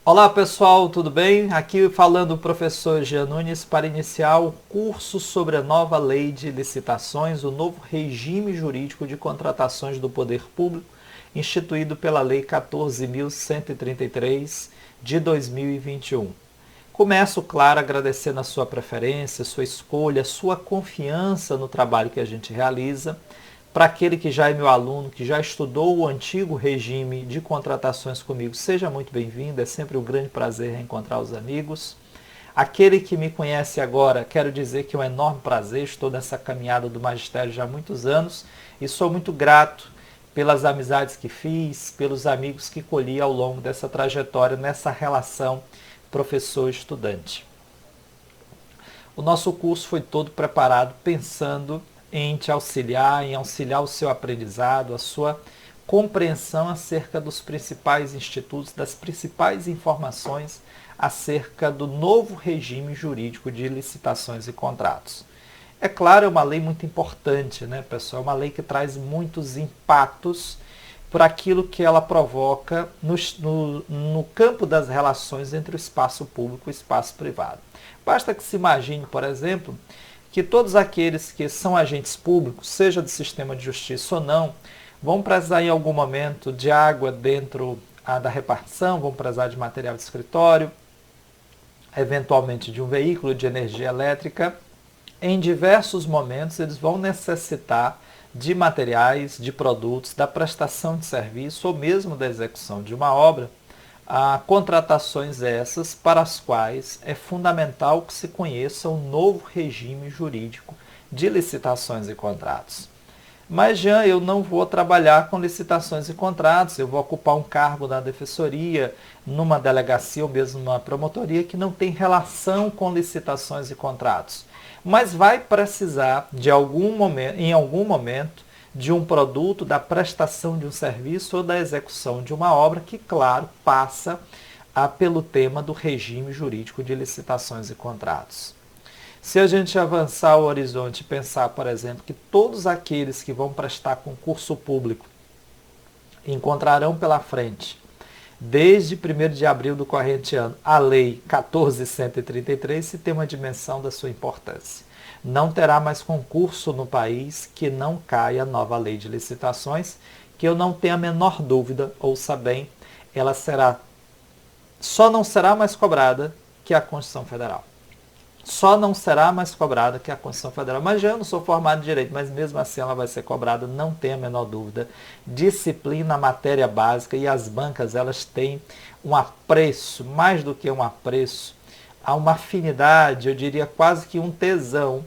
Olá pessoal, tudo bem? Aqui falando o professor Jean Nunes para iniciar o curso sobre a nova lei de licitações, o novo regime jurídico de contratações do poder público, instituído pela Lei 14.133 de 2021. Começo, claro, agradecendo a sua preferência, sua escolha, sua confiança no trabalho que a gente realiza. Para aquele que já é meu aluno, que já estudou o antigo regime de contratações comigo, seja muito bem-vindo, é sempre um grande prazer reencontrar os amigos. Aquele que me conhece agora, quero dizer que é um enorme prazer, estou nessa caminhada do magistério já há muitos anos e sou muito grato pelas amizades que fiz, pelos amigos que colhi ao longo dessa trajetória, nessa relação professor-estudante. O nosso curso foi todo preparado pensando em te auxiliar, em auxiliar o seu aprendizado, a sua compreensão acerca dos principais institutos, das principais informações acerca do novo regime jurídico de licitações e contratos. É claro, é uma lei muito importante, né, pessoal? É uma lei que traz muitos impactos por aquilo que ela provoca no campo das relações entre o espaço público e o espaço privado. Basta que se imagine, por exemplo, que todos aqueles que são agentes públicos, seja do sistema de justiça ou não, vão precisar em algum momento de água dentro da repartição, vão precisar de material de escritório, eventualmente de um veículo de energia elétrica. Em diversos momentos eles vão necessitar de materiais, de produtos, da prestação de serviço ou mesmo da execução de uma obra, contratações essas para as quais é fundamental que se conheça o novo regime jurídico de licitações e contratos. Mas, Jean, eu não vou trabalhar com licitações e contratos, eu vou ocupar um cargo na defensoria, numa delegacia ou mesmo numa promotoria que não tem relação com licitações e contratos. Mas vai precisar, em algum momento, de um produto, da prestação de um serviço ou da execução de uma obra que, claro, passa pelo tema do regime jurídico de licitações e contratos. Se a gente avançar o horizonte e pensar, por exemplo, que todos aqueles que vão prestar concurso público encontrarão pela frente, desde 1º de abril do corrente ano, a Lei 14.133, se tem uma dimensão da sua importância. Não terá mais concurso no país que não caia a nova lei de licitações, que eu não tenho a menor dúvida, ouça bem, ela só não será mais cobrada que a Constituição Federal. Só não será mais cobrada que a Constituição Federal. Mas já eu não sou formado em Direito, mas mesmo assim ela vai ser cobrada, não tenha a menor dúvida. Disciplina, matéria básica, e as bancas elas têm um apreço, mais do que um apreço, há uma afinidade, eu diria quase que um tesão,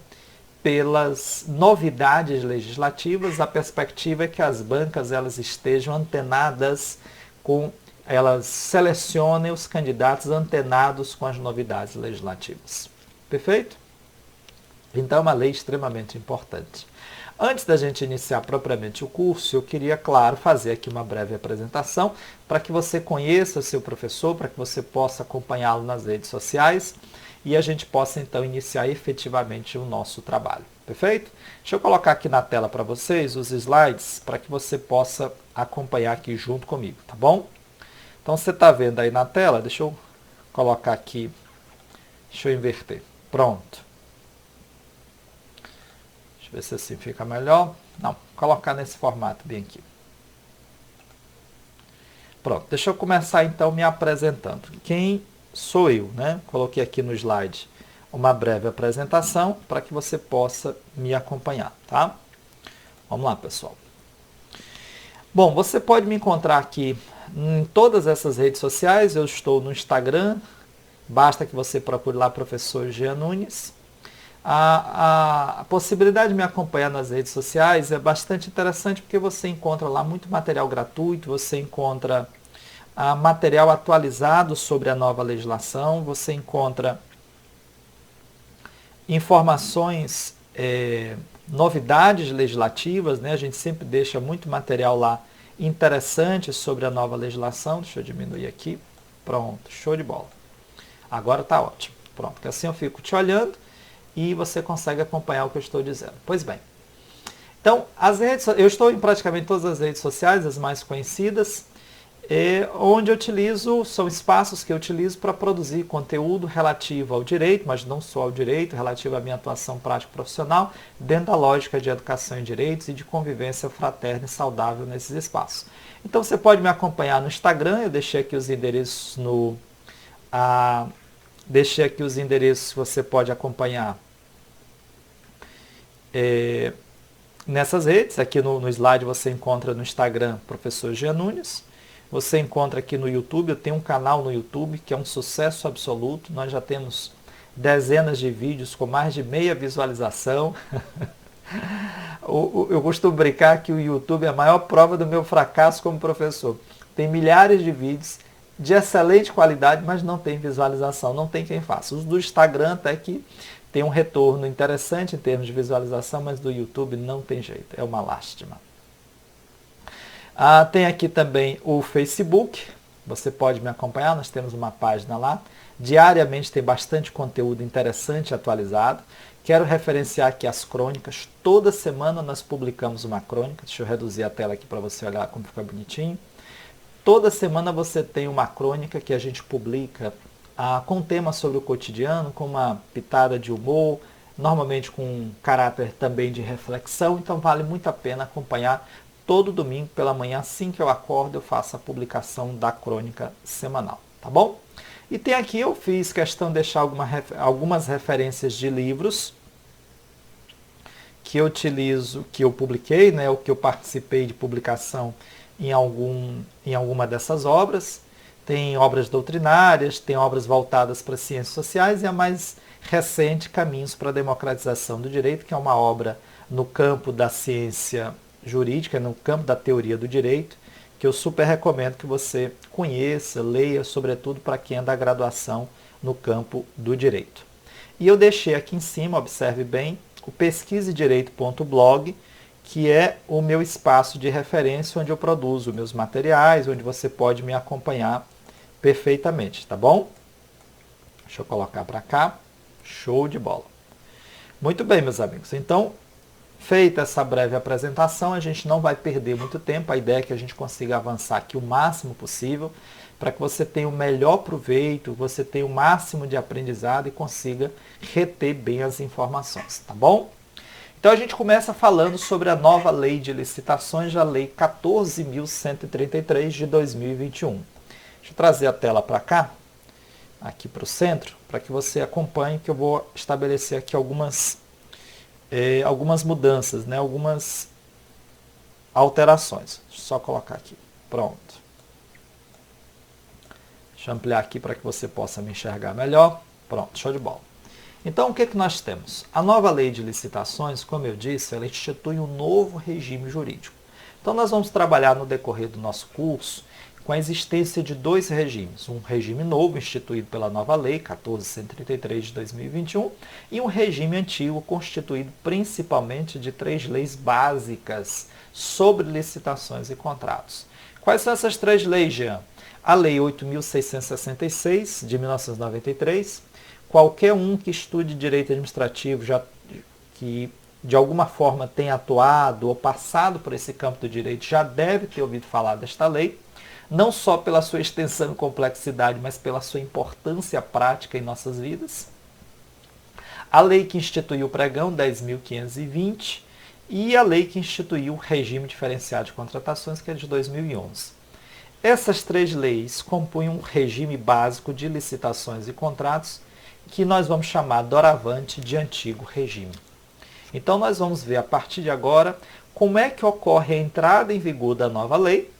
pelas novidades legislativas. A perspectiva é que as bancas elas estejam antenadas elas selecionem os candidatos antenados com as novidades legislativas. Perfeito? Então é uma lei extremamente importante. Antes da gente iniciar propriamente o curso, eu queria, claro, fazer aqui uma breve apresentação para que você conheça o seu professor, para que você possa acompanhá-lo nas redes sociais e a gente possa então iniciar efetivamente o nosso trabalho. Perfeito? Deixa eu colocar aqui na tela para vocês os slides para que você possa acompanhar aqui junto comigo, tá bom? Então você está vendo aí na tela, deixa eu colocar aqui, deixa eu inverter. Pronto. Deixa eu ver se assim fica melhor. Não, colocar nesse formato bem aqui. Pronto, deixa eu começar então me apresentando. Quem sou eu, né? Coloquei aqui no slide uma breve apresentação para que você possa me acompanhar, tá? Vamos lá, pessoal. Bom, você pode me encontrar aqui em todas essas redes sociais. Eu estou no Instagram, basta que você procure lá professor Jean Nunes. A possibilidade de me acompanhar nas redes sociais é bastante interessante porque você encontra lá muito material gratuito, você encontra material atualizado sobre a nova legislação, você encontra informações, novidades legislativas, né? A gente sempre deixa muito material lá interessante sobre a nova legislação. Deixa eu diminuir aqui. Pronto, show de bola. Agora está ótimo. Pronto, porque assim eu fico te olhando e você consegue acompanhar o que eu estou dizendo. Pois bem. Então, eu estou em praticamente todas as redes sociais, as mais conhecidas. onde eu utilizo, são espaços que eu utilizo para produzir conteúdo relativo ao direito, mas não só ao direito, relativo à minha atuação prática profissional, dentro da lógica de educação em direitos e de convivência fraterna e saudável nesses espaços. Então você pode me acompanhar no Instagram, eu deixei aqui os endereços você pode acompanhar nessas redes. Aqui no slide você encontra no Instagram Professor Jean Nunes. Você encontra aqui no YouTube, eu tenho um canal no YouTube que é um sucesso absoluto. Nós já temos dezenas de vídeos com mais de meia visualização. Eu costumo brincar que o YouTube é a maior prova do meu fracasso como professor. Tem milhares de vídeos de excelente qualidade, mas não tem visualização, não tem quem faça. Os do Instagram até que tem um retorno interessante em termos de visualização, mas do YouTube não tem jeito, é uma lástima. Tem aqui também o Facebook, você pode me acompanhar, nós temos uma página lá. Diariamente tem bastante conteúdo interessante e atualizado. Quero referenciar aqui as crônicas. Toda semana nós publicamos uma crônica. Deixa eu reduzir a tela aqui para você olhar como fica bonitinho. Toda semana você tem uma crônica que a gente publica com tema sobre o cotidiano, com uma pitada de humor, normalmente com um caráter também de reflexão. Então vale muito a pena acompanhar. Todo domingo pela manhã, assim que eu acordo, eu faço a publicação da crônica semanal, tá bom? E tem aqui, eu fiz questão de deixar algumas referências de livros que eu utilizo, que eu publiquei, né, ou que eu participei de publicação em alguma dessas obras. Tem obras doutrinárias, tem obras voltadas para ciências sociais e a mais recente, Caminhos para a Democratização do Direito, que é uma obra no campo da ciência jurídica, no campo da teoria do direito, que eu super recomendo que você conheça, leia, sobretudo para quem é da graduação no campo do direito. E eu deixei aqui em cima, observe bem, o pesquisedireito.blog, que é o meu espaço de referência onde eu produzo meus materiais, onde você pode me acompanhar perfeitamente, tá bom? Deixa eu colocar para cá. Show de bola. Muito bem, meus amigos. Então, feita essa breve apresentação, a gente não vai perder muito tempo. A ideia é que a gente consiga avançar aqui o máximo possível para que você tenha o melhor proveito, você tenha o máximo de aprendizado e consiga reter bem as informações, tá bom? Então a gente começa falando sobre a nova lei de licitações, a lei 14.133 de 2021. Deixa eu trazer a tela para cá, aqui para o centro, para que você acompanhe, que eu vou estabelecer aqui algumas mudanças, né? Algumas alterações. Deixa eu só colocar aqui. Pronto. Deixa eu ampliar aqui para que você possa me enxergar melhor. Pronto, show de bola. Então, o que nós temos? A nova lei de licitações, como eu disse, ela institui um novo regime jurídico. Então, nós vamos trabalhar no decorrer do nosso curso com a existência de dois regimes. Um regime novo, instituído pela nova lei 14.133 de 2021, e um regime antigo, constituído principalmente de três leis básicas sobre licitações e contratos. Quais são essas três leis, Jean? A Lei 8.666, de 1993, qualquer um que estude direito administrativo, que de alguma forma tenha atuado ou passado por esse campo do direito, já deve ter ouvido falar desta lei, não só pela sua extensão e complexidade, mas pela sua importância prática em nossas vidas. A lei que instituiu o pregão, 10.520, e a lei que instituiu o regime diferenciado de contratações, que é de 2011. Essas três leis compõem um regime básico de licitações e contratos que nós vamos chamar doravante de antigo regime. Então nós vamos ver a partir de agora como é que ocorre a entrada em vigor da nova lei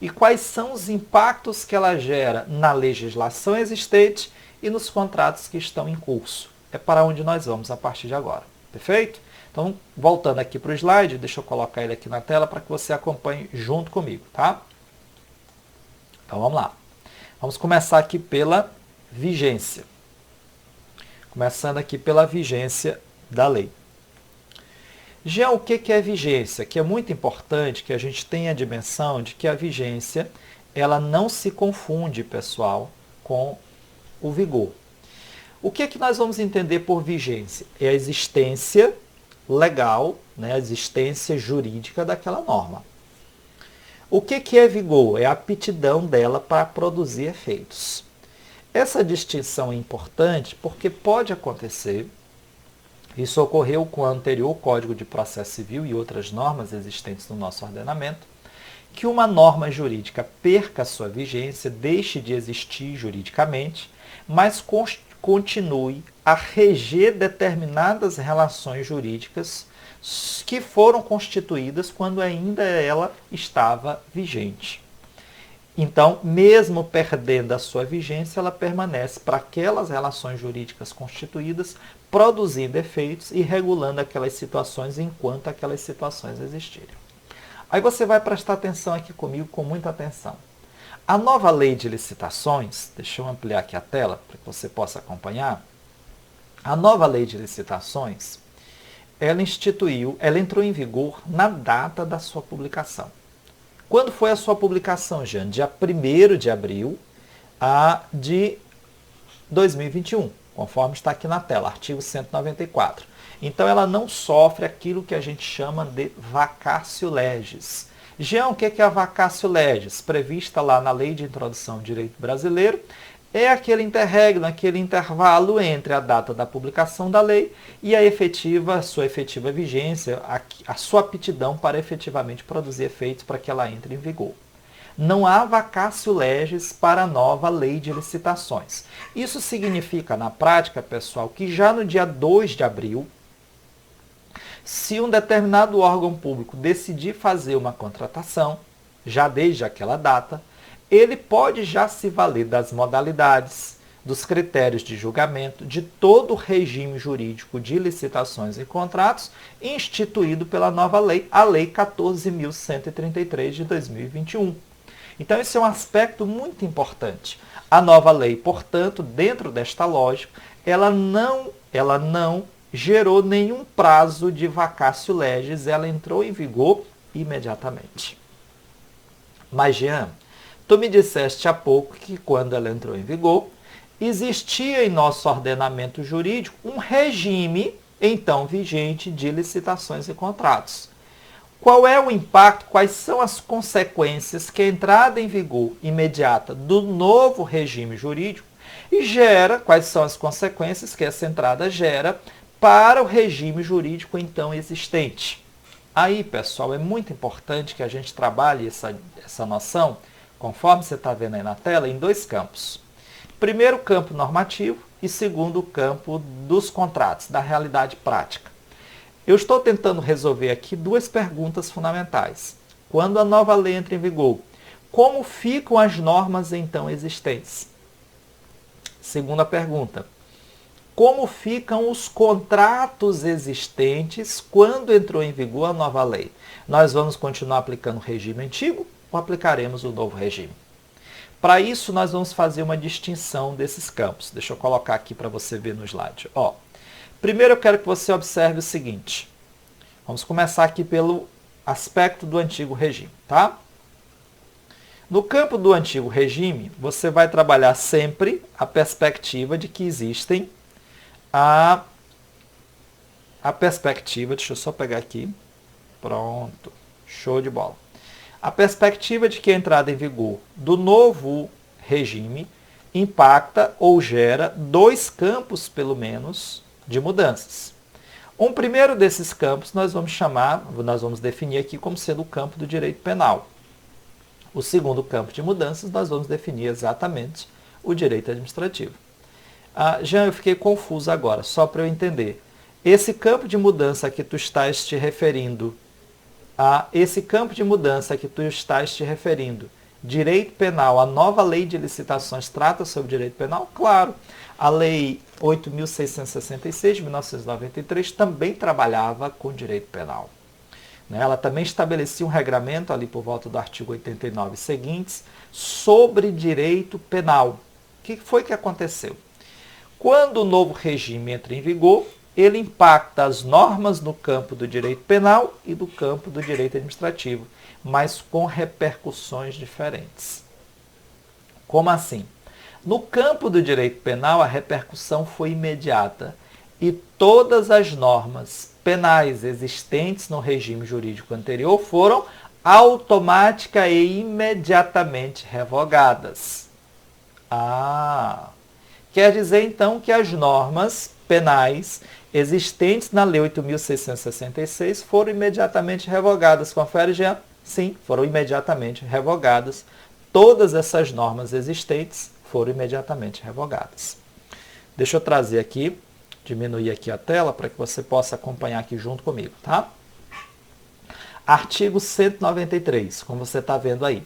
e quais são os impactos que ela gera na legislação existente e nos contratos que estão em curso. É para onde nós vamos a partir de agora. Perfeito? Então, voltando aqui para o slide, deixa eu colocar ele aqui na tela para que você acompanhe junto comigo, tá? Então, vamos lá. Vamos começar aqui pela vigência. Começando aqui pela vigência da lei. Já o que é vigência? Que é muito importante que a gente tenha a dimensão de que a vigência ela não se confunde, pessoal, com o vigor. O que é que nós vamos entender por vigência? É a existência legal, né, a existência jurídica daquela norma. O que é vigor? É a aptidão dela para produzir efeitos. Essa distinção é importante porque pode acontecer, isso ocorreu com o anterior Código de Processo Civil e outras normas existentes no nosso ordenamento, que uma norma jurídica perca a sua vigência, deixe de existir juridicamente, mas continue a reger determinadas relações jurídicas que foram constituídas quando ainda ela estava vigente. Então, mesmo perdendo a sua vigência, ela permanece para aquelas relações jurídicas constituídas, produzindo efeitos e regulando aquelas situações enquanto aquelas situações existirem. Aí você vai prestar atenção aqui comigo com muita atenção. A nova lei de licitações, deixa eu ampliar aqui a tela para que você possa acompanhar. A nova lei de licitações, ela entrou em vigor na data da sua publicação. Quando foi a sua publicação, Jean? Dia 1º de abril de 2021, conforme está aqui na tela, artigo 194. Então, ela não sofre aquilo que a gente chama de vacatio legis. Jean, o que é a vacatio legis? Prevista lá na Lei de Introdução ao Direito Brasileiro, é aquele interregno, aquele intervalo entre a data da publicação da lei e sua efetiva vigência, a sua aptidão para efetivamente produzir efeitos para que ela entre em vigor. Não há vacatio legis para a nova lei de licitações. Isso significa, na prática, pessoal, que já no dia 2 de abril, se um determinado órgão público decidir fazer uma contratação, já desde aquela data, ele pode já se valer das modalidades, dos critérios de julgamento, de todo o regime jurídico de licitações e contratos instituído pela nova lei, a Lei 14.133 de 2021. Então, esse é um aspecto muito importante. A nova lei, portanto, dentro desta lógica, ela não gerou nenhum prazo de vacatio legis, ela entrou em vigor imediatamente. Mas, Jean, tu me disseste há pouco que quando ela entrou em vigor, existia em nosso ordenamento jurídico um regime, então vigente, de licitações e contratos. Qual é o impacto, quais são as consequências que a entrada em vigor imediata do novo regime jurídico quais são as consequências que essa entrada gera para o regime jurídico então existente. Aí, pessoal, é muito importante que a gente trabalhe essa noção, conforme você está vendo aí na tela, em dois campos. Primeiro, o campo normativo e segundo, o campo dos contratos, da realidade prática. Eu estou tentando resolver aqui duas perguntas fundamentais. Quando a nova lei entra em vigor, como ficam as normas então existentes? Segunda pergunta, como ficam os contratos existentes quando entrou em vigor a nova lei? Nós vamos continuar aplicando o regime antigo ou aplicaremos o novo regime? Para isso, nós vamos fazer uma distinção desses campos. Deixa eu colocar aqui para você ver no slide. Primeiro, eu quero que você observe o seguinte. Vamos começar aqui pelo aspecto do antigo regime, tá? No campo do antigo regime, você vai trabalhar sempre a perspectiva de que existem a perspectiva, deixa eu só pegar aqui, pronto, show de bola. A perspectiva de que a entrada em vigor do novo regime impacta ou gera dois campos, pelo menos, de mudanças. Um primeiro desses campos nós vamos definir aqui como sendo o campo do direito penal. O segundo campo de mudanças nós vamos definir exatamente o direito administrativo. Jean, eu fiquei confuso agora, só para eu entender. Esse campo de mudança que tu estás te referindo, direito penal, a nova lei de licitações trata sobre direito penal? Claro. A lei 8.666 de 1993 também trabalhava com direito penal. Ela também estabelecia um regramento ali por volta do artigo 89 seguintes sobre direito penal. O que foi que aconteceu? Quando o novo regime entra em vigor, ele impacta as normas no campo do direito penal e do campo do direito administrativo, mas com repercussões diferentes. Como assim? No campo do direito penal, a repercussão foi imediata e todas as normas penais existentes no regime jurídico anterior foram automática e imediatamente revogadas. Quer dizer então que as normas penais existentes na Lei 8.666 foram imediatamente revogadas. Confere, Jean? Sim, foram imediatamente revogadas. Todas essas normas existentes foram imediatamente revogadas. Deixa eu trazer aqui, diminuir aqui a tela para que você possa acompanhar aqui junto comigo, tá? Artigo 193, como você está vendo aí.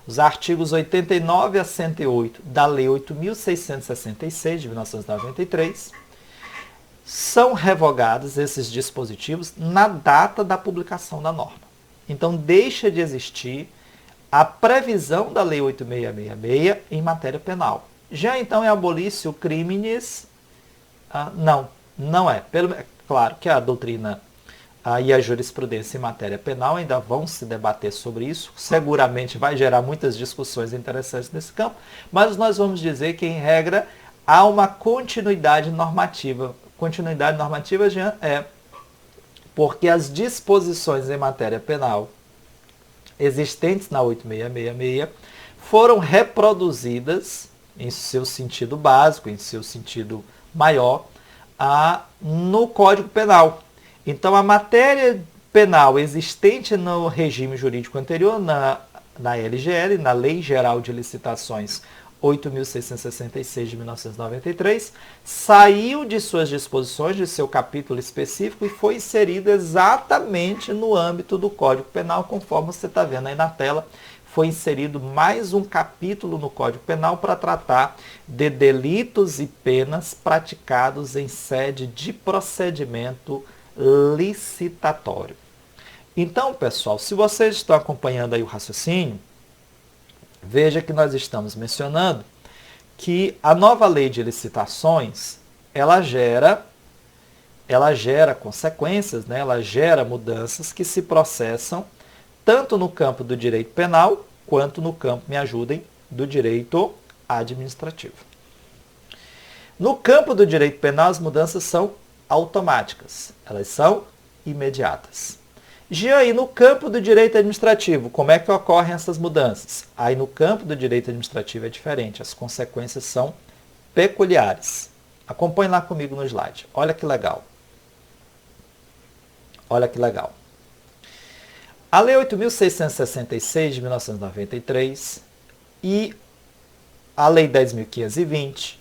Os artigos 89 a 108 da Lei 8.666 de 1993 são revogados esses dispositivos na data da publicação da norma. Então, deixa de existir a previsão da Lei 8.666 em matéria penal. Já então é abolício crimes? Não é. Claro que a doutrina e a jurisprudência em matéria penal ainda vão se debater sobre isso. Seguramente vai gerar muitas discussões interessantes nesse campo, mas nós vamos dizer que, em regra, há uma continuidade normativa. Continuidade normativa, Jean, porque as disposições em matéria penal existentes na 8.666 foram reproduzidas em seu sentido básico, em seu sentido maior, no Código Penal. Então, a matéria penal existente no regime jurídico anterior, na LGL, na Lei Geral de Licitações 8.666 de 1993, saiu de suas disposições, de seu capítulo específico, e foi inserido exatamente no âmbito do Código Penal, conforme você está vendo aí na tela. Foi inserido mais um capítulo no Código Penal para tratar de delitos e penas praticados em sede de procedimento licitatório. Então, pessoal, se vocês estão acompanhando aí o raciocínio, veja que nós estamos mencionando que a nova lei de licitações, ela gera consequências, né? Ela gera mudanças que se processam tanto no campo do direito penal, quanto no campo, me ajudem, do direito administrativo. No campo do direito penal, as mudanças são automáticas, elas são imediatas. Já aí no campo do direito administrativo, como é que ocorrem essas mudanças? Aí no campo do direito administrativo é diferente, as consequências são peculiares. Acompanhe lá comigo no slide. Olha que legal. Olha que legal. A Lei 8.666 de 1993 e a Lei 10.520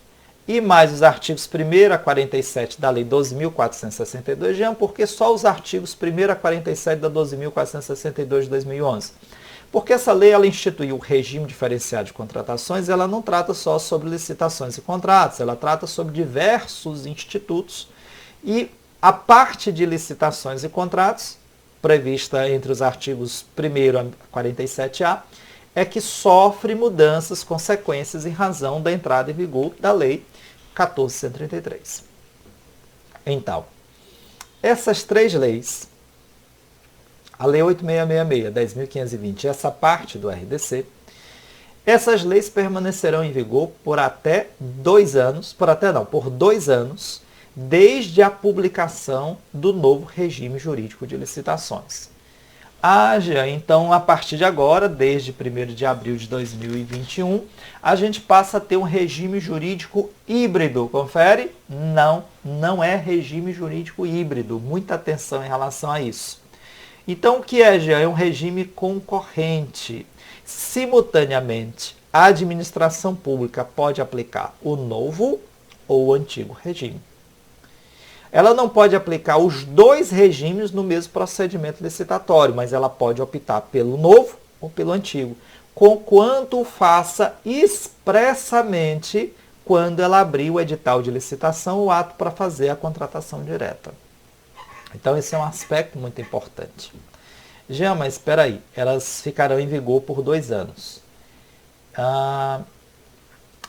e mais os artigos 1º a 47 da Lei 12.462, Jean, porque só os artigos 1º a 47 da 12.462 de 2011? Porque essa lei ela instituiu o regime diferenciado de contratações, ela não trata só sobre licitações e contratos, ela trata sobre diversos institutos, e a parte de licitações e contratos, prevista entre os artigos 1º a 47A, é que sofre mudanças, consequências em razão da entrada em vigor da Lei 14.133. Então, essas três leis, a Lei 8.666, 10.520 e essa parte do RDC, essas leis permanecerão em vigor por até 2 anos, por 2 anos, desde a publicação do novo regime jurídico de licitações. Então, a partir de agora, desde 1º de abril de 2021, a gente passa a ter um regime jurídico híbrido. Confere? Não é regime jurídico híbrido. Muita atenção em relação a isso. Então, o que é, Jean? É um regime concorrente. Simultaneamente, a administração pública pode aplicar o novo ou o antigo regime. Ela não pode aplicar os dois regimes no mesmo procedimento licitatório, mas ela pode optar pelo novo ou pelo antigo, conquanto faça expressamente quando ela abrir o edital de licitação, o ato para fazer a contratação direta. Então, esse é um aspecto muito importante. Jean, mas espera aí, elas ficarão em vigor por 2 anos.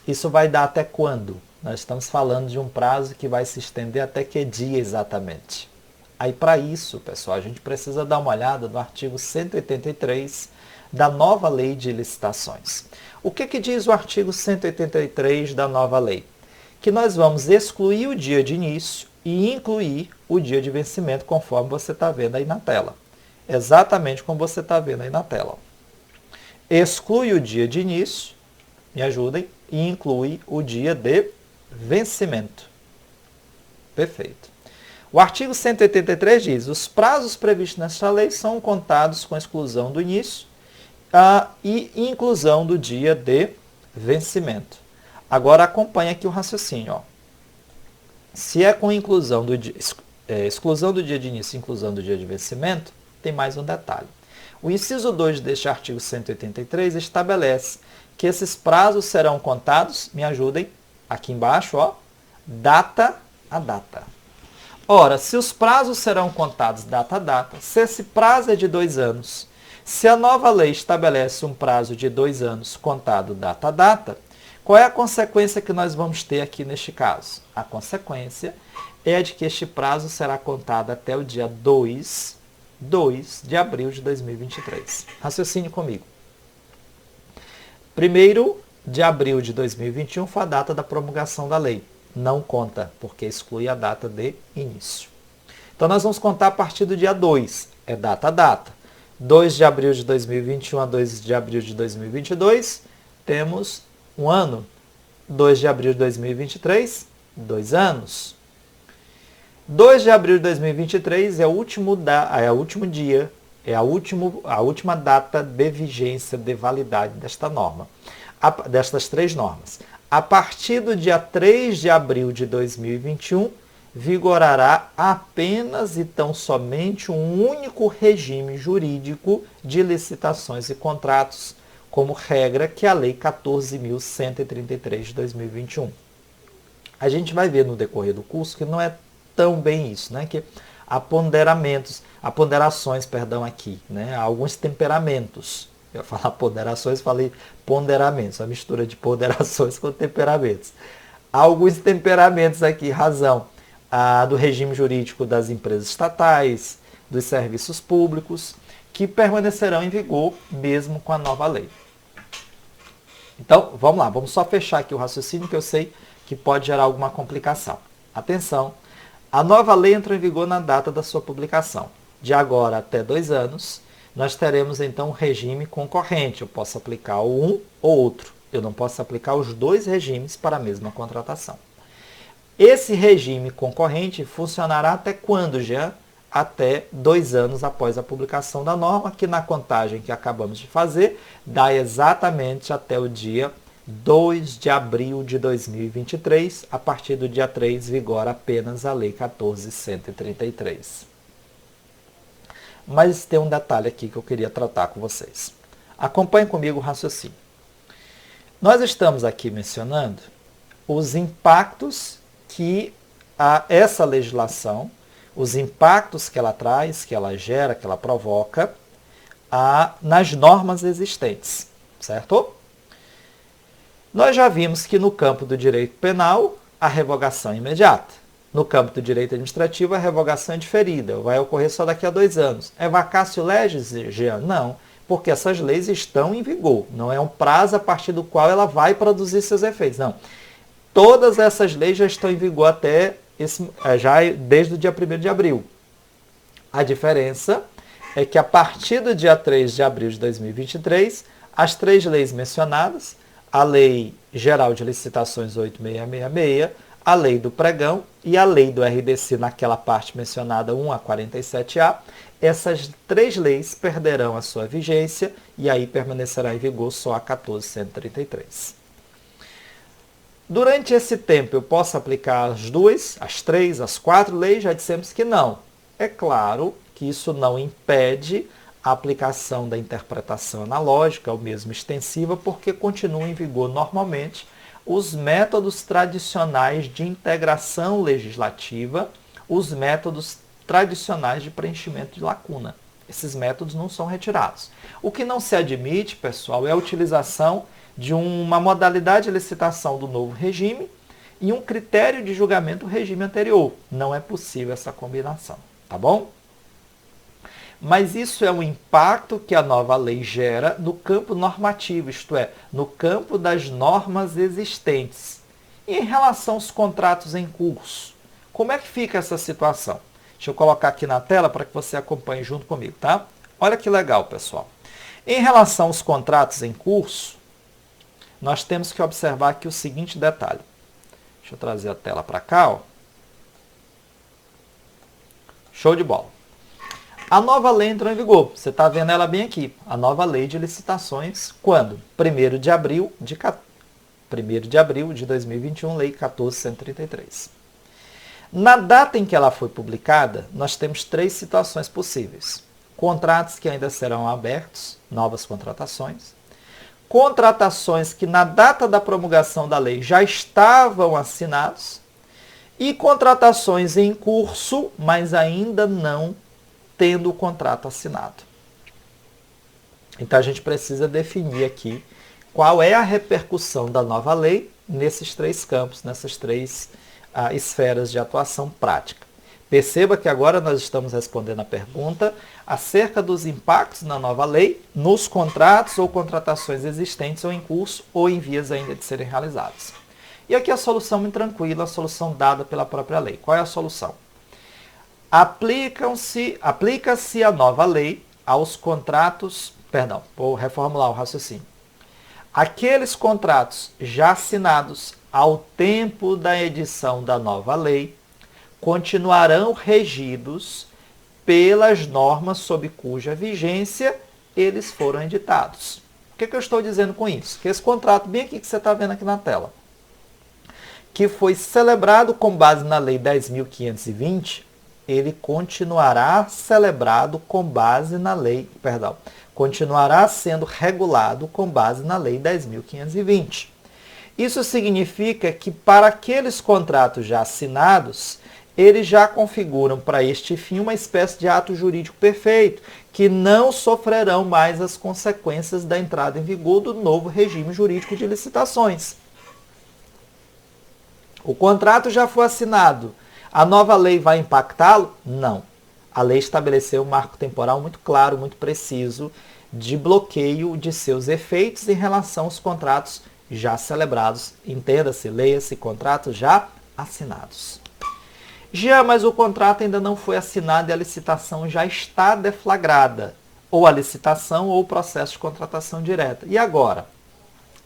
Isso vai dar até quando? Nós estamos falando de um prazo que vai se estender até que dia exatamente? Aí, para isso, pessoal, a gente precisa dar uma olhada no artigo 183 da nova Lei de Licitações. O que diz o artigo 183 da nova lei? Que nós vamos excluir o dia de início e incluir o dia de vencimento, conforme você está vendo aí na tela. exatamente como você está vendo aí na tela. Exclui o dia de início, me ajudem, e inclui o dia de vencimento. Perfeito. O artigo 183 diz: os prazos previstos nesta lei são contados com exclusão do início e inclusão do dia de vencimento. Agora acompanha aqui o raciocínio. Ó. Se é com exclusão do dia de início e inclusão do dia de vencimento, tem mais um detalhe. O inciso 2 deste artigo 183 estabelece que esses prazos serão contados, me ajudem, aqui embaixo, ó, data a data. Ora, se os prazos serão contados data a data, se esse prazo é de 2 anos, se a nova lei estabelece um prazo de 2 anos contado data a data, qual é a consequência que nós vamos ter aqui neste caso? A consequência é de que este prazo será contado até o dia 2 de abril de 2023. Raciocine comigo. 1º de abril de 2021 foi a data da promulgação da lei. Não conta, porque exclui a data de início. Então, nós vamos contar a partir do dia 2, é data a data. 2 de abril de 2021 a 2 de abril de 2022, temos um ano. 2 de abril de 2023, 2 anos. 2 de abril de 2023 é o último dia, é a última data de vigência, de validade desta norma, destas 3 normas. A partir do dia 3 de abril de 2021, vigorará apenas e tão somente um único regime jurídico de licitações e contratos, como regra, que é a Lei 14.133 de 2021. A gente vai ver no decorrer do curso que não é tão bem isso, né? Que há ponderações aqui, né? Há alguns temperamentos. Eu ia falar ponderações, falei ponderamentos, a mistura de ponderações com temperamentos. Há alguns temperamentos aqui, razão do regime jurídico das empresas estatais, dos serviços públicos, que permanecerão em vigor mesmo com a nova lei. Então, vamos lá, vamos só fechar aqui o raciocínio que eu sei que pode gerar alguma complicação. Atenção, a nova lei entrou em vigor na data da sua publicação. De agora até 2 anos, nós teremos então um regime concorrente. Eu posso aplicar um ou outro. Eu não posso aplicar os 2 regimes para a mesma contratação. Esse regime concorrente funcionará até quando, Jean? Até 2 anos após a publicação da norma, que na contagem que acabamos de fazer, dá exatamente até o dia 2 de abril de 2023. A partir do dia 3, vigora apenas a Lei 14.133. Mas tem um detalhe aqui que eu queria tratar com vocês. Acompanhe comigo o raciocínio. Nós estamos aqui mencionando os impactos que essa legislação, os impactos que ela traz, que ela gera, que ela provoca nas normas existentes, certo? Nós já vimos que no campo do direito penal, a revogação é imediata. No campo do direito administrativo, a revogação é diferida, vai ocorrer só daqui a 2 anos. É vacatio legis, Jean? Não, porque essas leis estão em vigor. Não é um prazo a partir do qual ela vai produzir seus efeitos, não. Todas essas leis já estão em vigor desde o dia 1º de abril. A diferença é que a partir do dia 3 de abril de 2023, as 3 leis mencionadas, a Lei Geral de Licitações 8666, a Lei do Pregão e a Lei do RDC, naquela parte mencionada 1 a 47A, essas 3 leis perderão a sua vigência e aí permanecerá em vigor só a 14.133. Durante esse tempo, eu posso aplicar as 2, as 3, as 4 leis? Já dissemos que não. É claro que isso não impede a aplicação da interpretação analógica, ou mesmo extensiva, porque continuam em vigor normalmente os métodos tradicionais de integração legislativa, os métodos tradicionais de preenchimento de lacuna. Esses métodos não são retirados. O que não se admite, pessoal, é a utilização de uma modalidade de licitação do novo regime e um critério de julgamento do regime anterior. Não é possível essa combinação, tá bom? Mas isso é um impacto que a nova lei gera no campo normativo, isto é, no campo das normas existentes. E em relação aos contratos em curso, como é que fica essa situação? Deixa eu colocar aqui na tela para que você acompanhe junto comigo, tá? Olha que legal, pessoal. Em relação aos contratos em curso, nós temos que observar aqui o seguinte detalhe. Deixa eu trazer a tela para cá. Ó. Show de bola. A nova lei entrou em vigor. Você está vendo ela bem aqui. A nova lei de licitações, quando? 1º de abril de 2021, Lei 14.133. Na data em que ela foi publicada, nós temos 3 situações possíveis. Contratos que ainda serão abertos, novas contratações. Contratações que na data da promulgação da lei já estavam assinados. E contratações em curso, mas ainda não tendo o contrato assinado. Então a gente precisa definir aqui qual é a repercussão da nova lei nesses 3 campos, nessas 3 esferas de atuação prática. Perceba que agora nós estamos respondendo a pergunta acerca dos impactos na nova lei nos contratos ou contratações existentes ou em curso ou em vias ainda de serem realizados. E aqui a solução muito tranquila, a solução dada pela própria lei. Qual é a solução? Aplica-se a nova lei aos contratos, vou reformular o raciocínio. Aqueles contratos já assinados ao tempo da edição da nova lei continuarão regidos pelas normas sob cuja vigência eles foram editados. O que eu estou dizendo com isso? Que esse contrato, bem aqui que você está vendo aqui na tela, que foi celebrado com base na Lei 10.520, ele continuará celebrado com base na lei, continuará sendo regulado com base na Lei 10.520. Isso significa que para aqueles contratos já assinados, eles já configuram para este fim uma espécie de ato jurídico perfeito, que não sofrerão mais as consequências da entrada em vigor do novo regime jurídico de licitações. O contrato já foi assinado. A nova lei vai impactá-lo? Não. A lei estabeleceu um marco temporal muito claro, muito preciso, de bloqueio de seus efeitos em relação aos contratos já celebrados. Entenda-se, leia-se, contratos já assinados. Já, mas o contrato ainda não foi assinado e a licitação já está deflagrada. Ou a licitação ou o processo de contratação direta. E agora?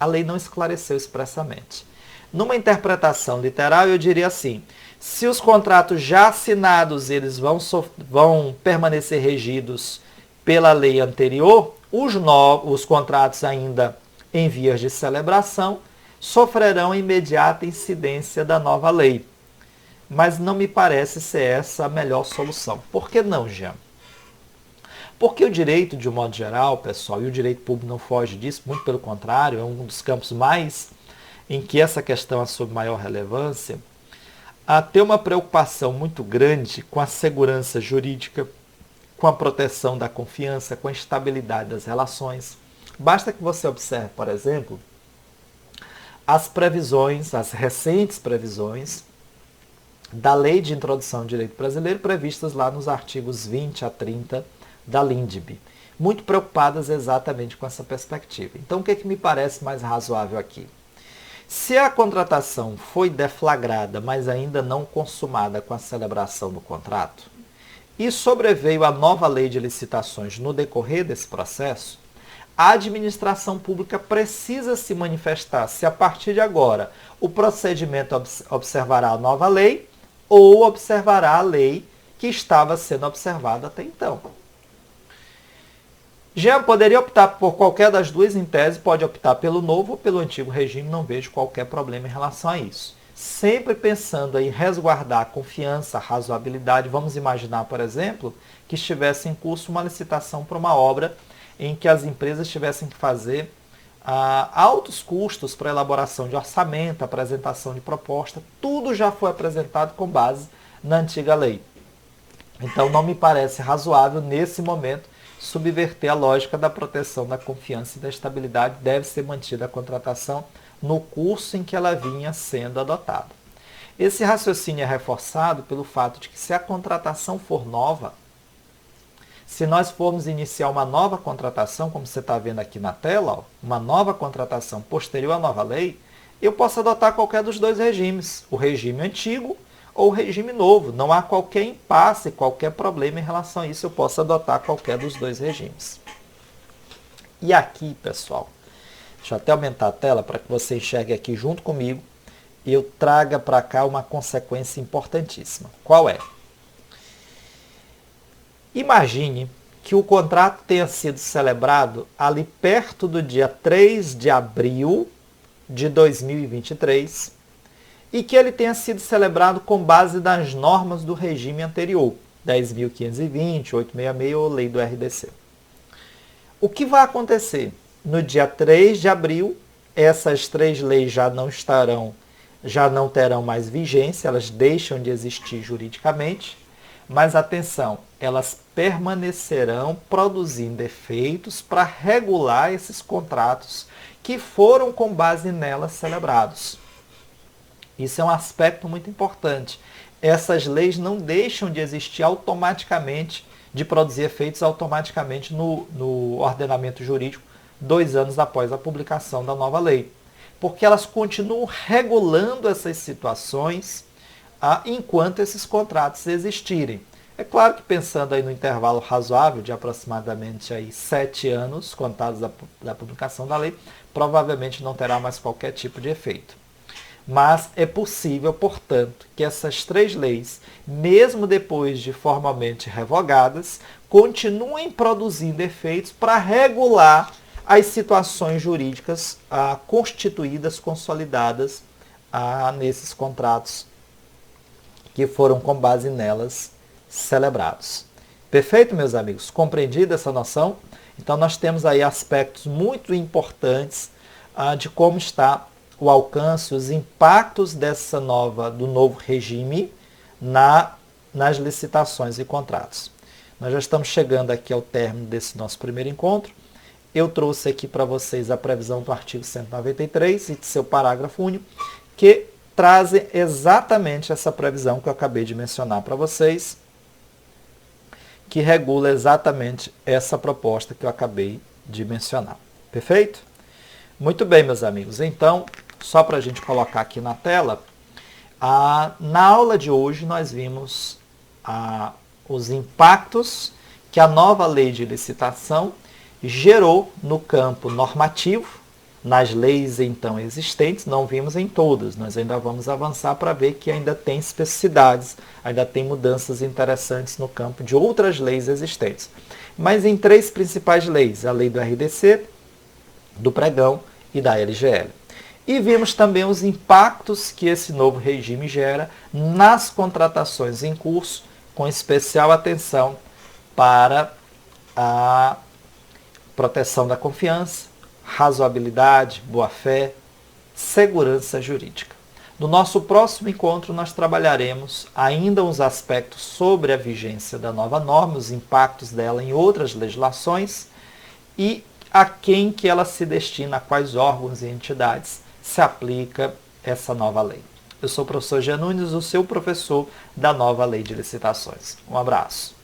A lei não esclareceu expressamente. Numa interpretação literal, eu diria assim: se os contratos já assinados eles vão permanecer regidos pela lei anterior, os contratos ainda em vias de celebração sofrerão imediata incidência da nova lei. Mas não me parece ser essa a melhor solução. Por que não, Jean? Porque o direito, de um modo geral, pessoal, e o direito público não foge disso, muito pelo contrário, é um dos campos mais em que essa questão assume maior relevância, a ter uma preocupação muito grande com a segurança jurídica, com a proteção da confiança, com a estabilidade das relações. Basta que você observe, por exemplo, as previsões, as recentes previsões da Lei de Introdução ao Direito Brasileiro, previstas lá nos artigos 20 a 30 da LINDB, muito preocupadas exatamente com essa perspectiva. Então, o que me parece mais razoável aqui? Se a contratação foi deflagrada, mas ainda não consumada com a celebração do contrato, e sobreveio a nova lei de licitações no decorrer desse processo, a administração pública precisa se manifestar se a partir de agora o procedimento observará a nova lei ou observará a lei que estava sendo observada até então. Já poderia optar por qualquer das duas, em tese, pode optar pelo novo ou pelo antigo regime, não vejo qualquer problema em relação a isso. Sempre pensando em resguardar a confiança, a razoabilidade. Vamos imaginar, por exemplo, que estivesse em curso uma licitação para uma obra em que as empresas tivessem que fazer altos custos para a elaboração de orçamento, apresentação de proposta, tudo já foi apresentado com base na antiga lei. Então não me parece razoável, nesse momento, subverter a lógica da proteção da confiança e da estabilidade. Deve ser mantida a contratação no curso em que ela vinha sendo adotada. Esse raciocínio é reforçado pelo fato de que, se a contratação for nova, se nós formos iniciar uma nova contratação, como você está vendo aqui na tela, ó, uma nova contratação posterior à nova lei, eu posso adotar qualquer dos dois regimes, o regime antigo ou regime novo. Não há qualquer impasse, qualquer problema em relação a isso. Eu posso adotar qualquer dos dois regimes. E aqui, pessoal, deixa eu até aumentar a tela para que você enxergue aqui junto comigo e eu traga para cá uma consequência importantíssima. Qual é? Imagine que o contrato tenha sido celebrado ali perto do dia 3 de abril de 2023 e que ele tenha sido celebrado com base nas normas do regime anterior, 10.520, 866 ou lei do RDC. O que vai acontecer? No dia 3 de abril, essas três leis já não terão mais vigência, elas deixam de existir juridicamente, mas atenção, elas permanecerão produzindo efeitos para regular esses contratos que foram com base nelas celebrados. Isso é um aspecto muito importante. Essas leis não deixam de existir automaticamente, de produzir efeitos automaticamente no ordenamento jurídico 2 anos após a publicação da nova lei. Porque elas continuam regulando essas situações enquanto esses contratos existirem. É claro que pensando aí no intervalo razoável de aproximadamente aí 7 anos, contados da publicação da lei, provavelmente não terá mais qualquer tipo de efeito. Mas é possível, portanto, que essas três leis, mesmo depois de formalmente revogadas, continuem produzindo efeitos para regular as situações jurídicas constituídas, consolidadas nesses contratos que foram com base nelas celebrados. Perfeito, meus amigos? Compreendida essa noção? Então nós temos aí aspectos muito importantes de como está o alcance, os impactos do novo regime nas licitações e contratos. Nós já estamos chegando aqui ao término desse nosso primeiro encontro. Eu trouxe aqui para vocês a previsão do artigo 193 e de seu parágrafo único, que trazem exatamente essa previsão que eu acabei de mencionar para vocês, que regula exatamente essa proposta que eu acabei de mencionar. Perfeito? Muito bem, meus amigos. Então, só para a gente colocar aqui na tela, na aula de hoje nós vimos os impactos que a nova lei de licitação gerou no campo normativo, nas leis então existentes, não vimos em todas, nós ainda vamos avançar para ver que ainda tem especificidades, ainda tem mudanças interessantes no campo de outras leis existentes. Mas em 3 principais leis, a lei do RDC, do pregão e da LGL. E vimos também os impactos que esse novo regime gera nas contratações em curso, com especial atenção para a proteção da confiança, razoabilidade, boa-fé, segurança jurídica. No nosso próximo encontro, nós trabalharemos ainda uns aspectos sobre a vigência da nova norma, os impactos dela em outras legislações e a quem que ela se destina, a quais órgãos e entidades se aplica essa nova lei. Eu sou o professor Jean Nunes, o seu professor da nova lei de licitações. Um abraço.